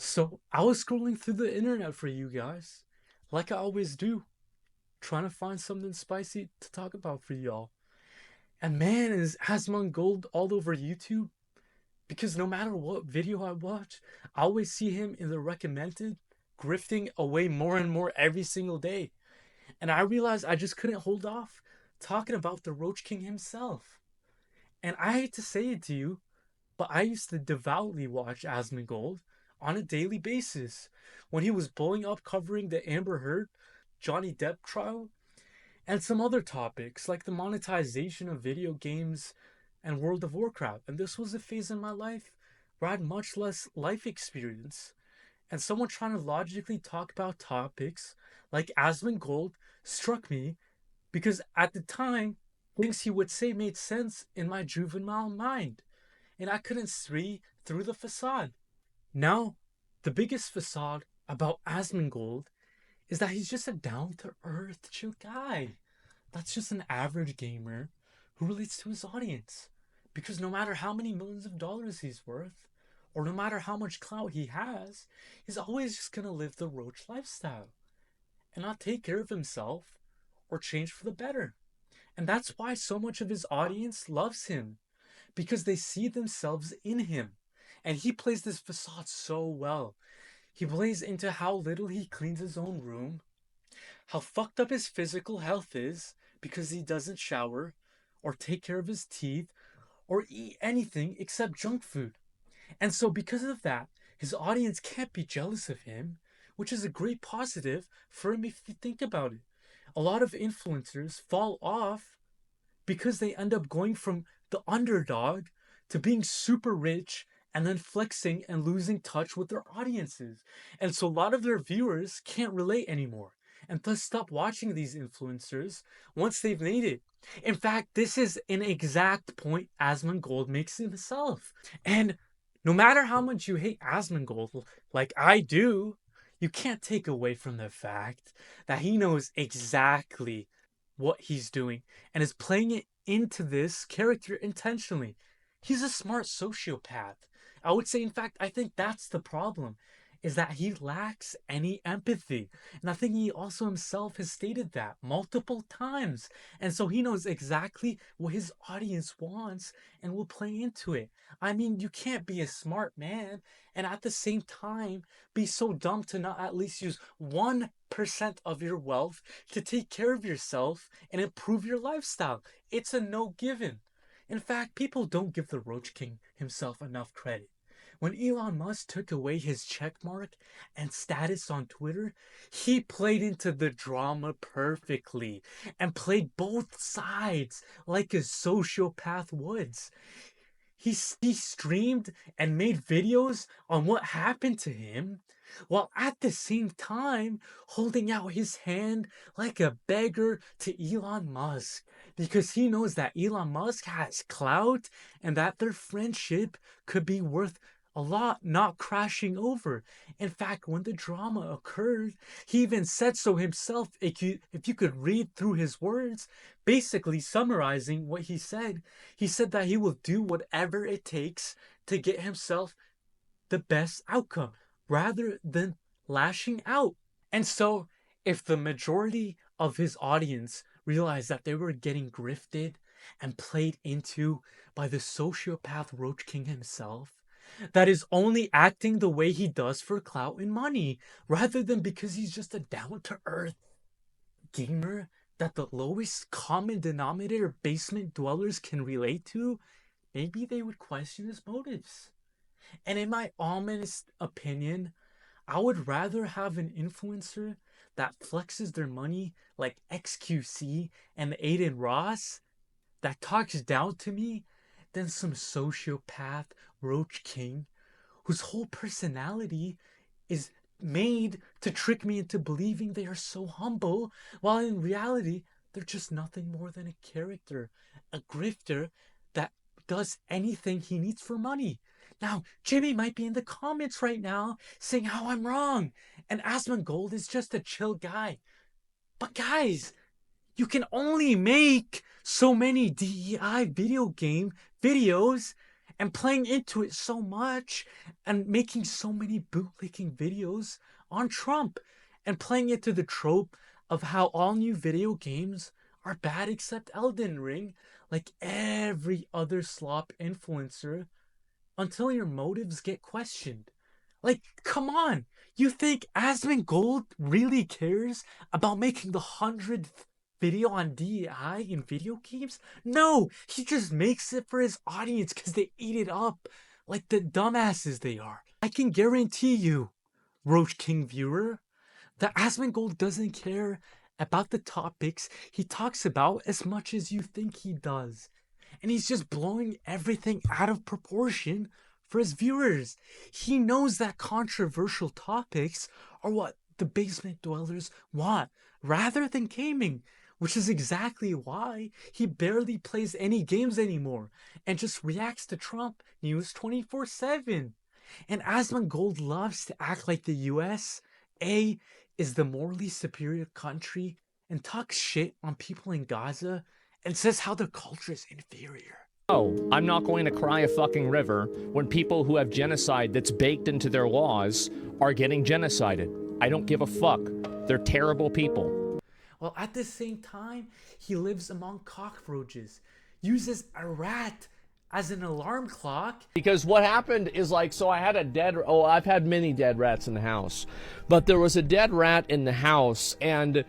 So I was scrolling through the internet for you guys, like I always do, trying to find something spicy to talk about for y'all. And man, is AsmonGold all over YouTube? Because no matter what video I watch, I always see him in the recommended, grifting away more and more every single day. And I realized I just couldn't hold off talking about the Roach King himself. And I hate to say it to you, but I used to devoutly watch AsmonGold on a daily basis when he was blowing up covering the Amber Heard Johnny Depp trial and some other topics like the monetization of video games and World of Warcraft. And this was a phase in my life where I had much less life experience. And someone trying to logically talk about topics like Asmongold struck me because at the time, things he would say made sense in my juvenile mind and I couldn't see through the facade. Now, the biggest facade about Asmongold is that he's just a down to earth, chill guy. That's just an average gamer who relates to his audience. Because no matter how many millions of dollars he's worth, or no matter how much clout he has, he's always just gonna live the roach lifestyle and not take care of himself or change for the better. And that's why so much of his audience loves him because they see themselves in him. And he plays this facade so well. He plays into how little he cleans his own room, how fucked up his physical health is because he doesn't shower or take care of his teeth or eat anything except junk food. And so, because of that, his audience can't be jealous of him, which is a great positive for him if you think about it. A lot of influencers fall off because they end up going from the underdog to being super rich and then flexing and losing touch with their audiences. And so a lot of their viewers can't relate anymore and thus stop watching these influencers once they've made it. In fact, this is an exact point Asmongold makes himself. And no matter how much you hate Asmongold, like I do, you can't take away from the fact that he knows exactly what he's doing and is playing it into this character intentionally. He's a smart sociopath. I would say, in fact, I think that's the problem, is that he lacks any empathy. And I think he also himself has stated that multiple times. And so he knows exactly what his audience wants and will play into it. I mean, you can't be a smart man and at the same time be so dumb to not at least use 1% of your wealth to take care of yourself and improve your lifestyle. It's a no given. In fact, people don't give the Roach King himself enough credit. When Elon Musk took away his checkmark and status on Twitter, he played into the drama perfectly and played both sides like a sociopath would. He streamed and made videos on what happened to him while at the same time holding out his hand like a beggar to Elon Musk because he knows that Elon Musk has clout and that their friendship could be worth a lot not crashing over. In fact, when the drama occurred, he even said so himself. If you could read through his words, basically summarizing what he said that he will do whatever it takes to get himself the best outcome rather than lashing out. And so, if the majority of his audience realized that they were getting grifted and played into by the sociopath Roach King himself, that is only acting the way he does for clout and money, rather than because he's just a down to earth gamer that the lowest common denominator basement dwellers can relate to, maybe they would question his motives. And in my honest opinion, I would rather have an influencer that flexes their money like XQC and Aiden Ross that talks down to me than some sociopath Roach King whose whole personality is made to trick me into believing they are so humble, while in reality, they're just nothing more than a character, a grifter that does anything he needs for money. Now, Jimmy might be in the comments right now saying how I'm wrong, and Asmongold is just a chill guy. But guys, you can only make so many DEI video game videos and playing into it so much and making so many bootlicking videos on Trump and playing into the trope of how all new video games are bad except Elden Ring, like every other slop influencer, until your motives get questioned. Like, come on! You think AsmonGold really cares about making the 100th video on DEI in video games? No! He just makes it for his audience because they eat it up like the dumbasses they are. I can guarantee you, Roach King viewer, that AsmonGold doesn't care about the topics he talks about as much as you think he does. And he's just blowing everything out of proportion for his viewers. He knows that controversial topics are what the basement dwellers want rather than gaming, which is exactly why he barely plays any games anymore and just reacts to Trump news 24/7. And AsmonGold loves to act like the US is the morally superior country and talks shit on people in Gaza and says how their culture is inferior. Oh, I'm not going to cry a fucking river when people who have genocide that's baked into their laws are getting genocided. I don't give a fuck. They're terrible people. While at the same time, he lives among cockroaches, uses a rat as an alarm clock. Because what happened is, like, so I had I've had many dead rats in the house, but there was a dead rat in the house, and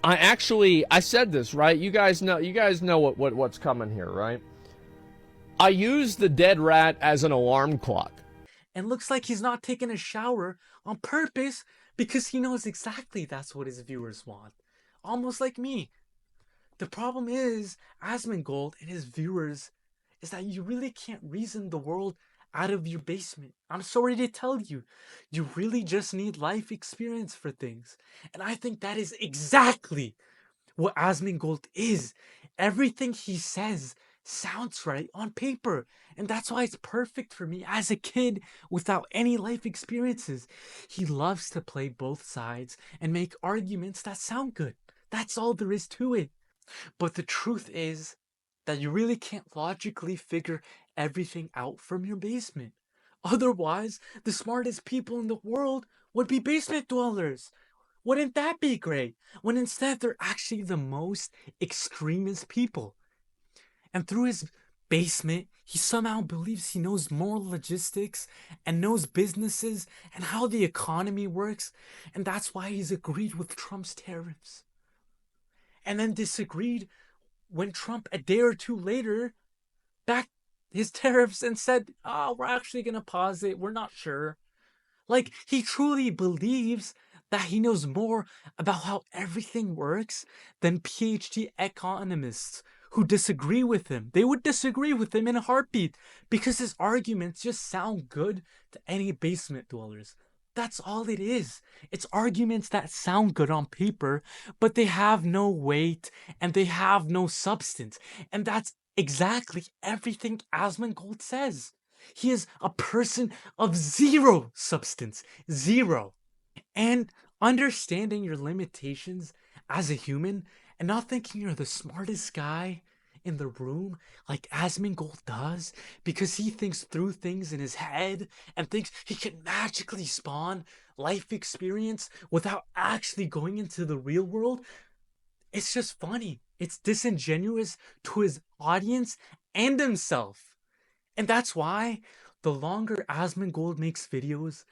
I said this, right? You guys know what's coming here, right? I used the dead rat as an alarm clock. And looks like he's not taking a shower on purpose because he knows exactly that's what his viewers want. Almost like me. The problem is, AsmonGold and his viewers, is that you really can't reason the world out of your basement. I'm sorry to tell you. You really just need life experience for things. And I think that is exactly what AsmonGold is. Everything he says sounds right on paper. And that's why it's perfect for me as a kid without any life experiences. He loves to play both sides and make arguments that sound good. That's all there is to it. But the truth is that you really can't logically figure everything out from your basement. Otherwise, the smartest people in the world would be basement dwellers. Wouldn't that be great? When instead they're actually the most extremist people. And through his basement, he somehow believes he knows more logistics and knows businesses and how the economy works. And that's why he's agreed with Trump's tariffs. And then disagreed when Trump, a day or two later, backed his tariffs and said, oh, we're actually going to pause it. We're not sure. Like, he truly believes that he knows more about how everything works than PhD economists who disagree with him. They would disagree with him in a heartbeat because his arguments just sound good to any basement dwellers. That's all it is. It's arguments that sound good on paper, but they have no weight and they have no substance. And that's exactly everything AsmonGold says. He is a person of zero substance. Zero. And understanding your limitations as a human and not thinking you're the smartest guy in the room like AsmonGold does because he thinks through things in his head and thinks he can magically spawn life experience without actually going into the real world. It's just funny. It's disingenuous to his audience and himself. And that's why the longer AsmonGold makes videos,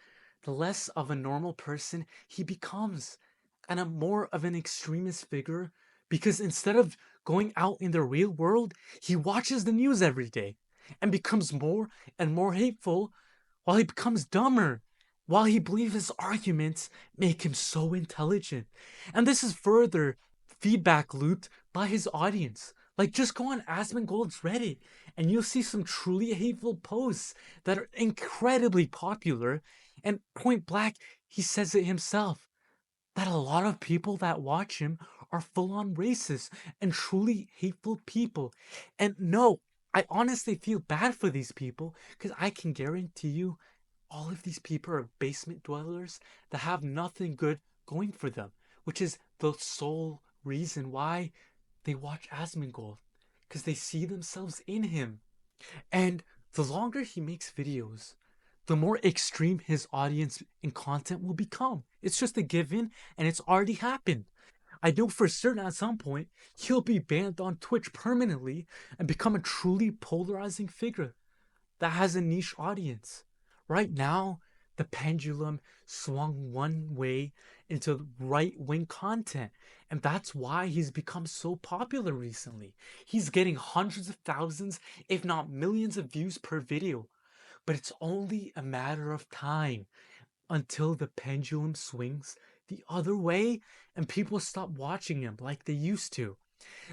the less of a normal person he becomes and a more of an extremist figure, because instead of going out in the real world, he watches the news every day and becomes more and more hateful while he becomes dumber, while he believes his arguments make him so intelligent. And this is further feedback looped by his audience. Like, just go on AsmonGold's Reddit and you'll see some truly hateful posts that are incredibly popular. And point blank, he says it himself, that a lot of people that watch him are full-on racist and truly hateful people. And no, I honestly feel bad for these people because I can guarantee you all of these people are basement dwellers that have nothing good going for them, which is the sole reason why they watch AsmonGold, because they see themselves in him. And The longer he makes videos, the more extreme his audience and content will become. It's just a given, and it's already happened. I know for certain at some point he'll be banned on Twitch permanently and become a truly polarizing figure that has a niche audience. Right now, the pendulum swung one way into right wing content, and that's why he's become so popular recently. He's getting hundreds of thousands, if not millions, of views per video, but it's only a matter of time until the pendulum swings the other way and people stop watching him like they used to.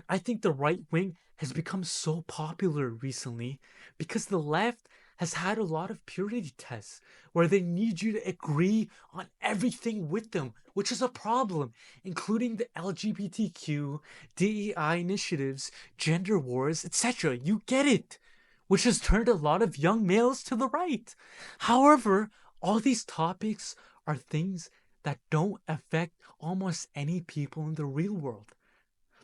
I think the right wing has become so popular recently because the left has had a lot of purity tests where they need you to agree on everything with them, which is a problem, including the LGBTQ, DEI initiatives, gender wars, etc. You get it, which has turned a lot of young males to the right. However, all these topics are things that don't affect almost any people in the real world.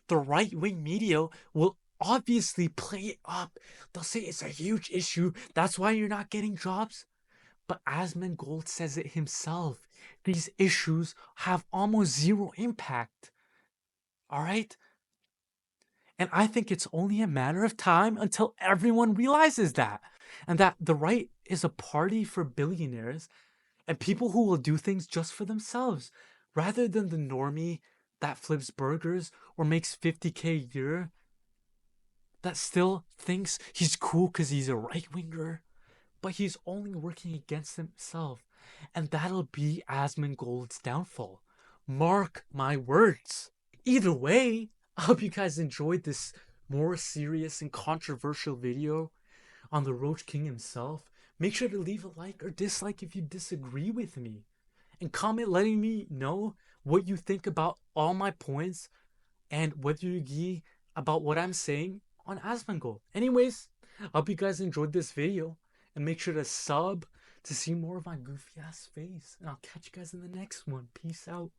The right wing media will obviously play it up. They'll say it's a huge issue. That's why you're not getting jobs. But AsmonGold says it himself. These issues have almost zero impact. All right? And I think it's only a matter of time until everyone realizes that. And that the right is a party for billionaires and people who will do things just for themselves rather than the normie that flips burgers or makes 50K a year that still thinks he's cool because he's a right winger, but he's only working against himself. And that'll be Asmongold's downfall. Mark my words. Either way, I hope you guys enjoyed this more serious and controversial video on the Roach King himself. Make sure to leave a like or dislike if you disagree with me. And comment letting me know what you think about all my points and whether you agree about what I'm saying on AsmonGold. Anyways, I hope you guys enjoyed this video and make sure to sub to see more of my goofy ass face. And I'll catch you guys in the next one. Peace out.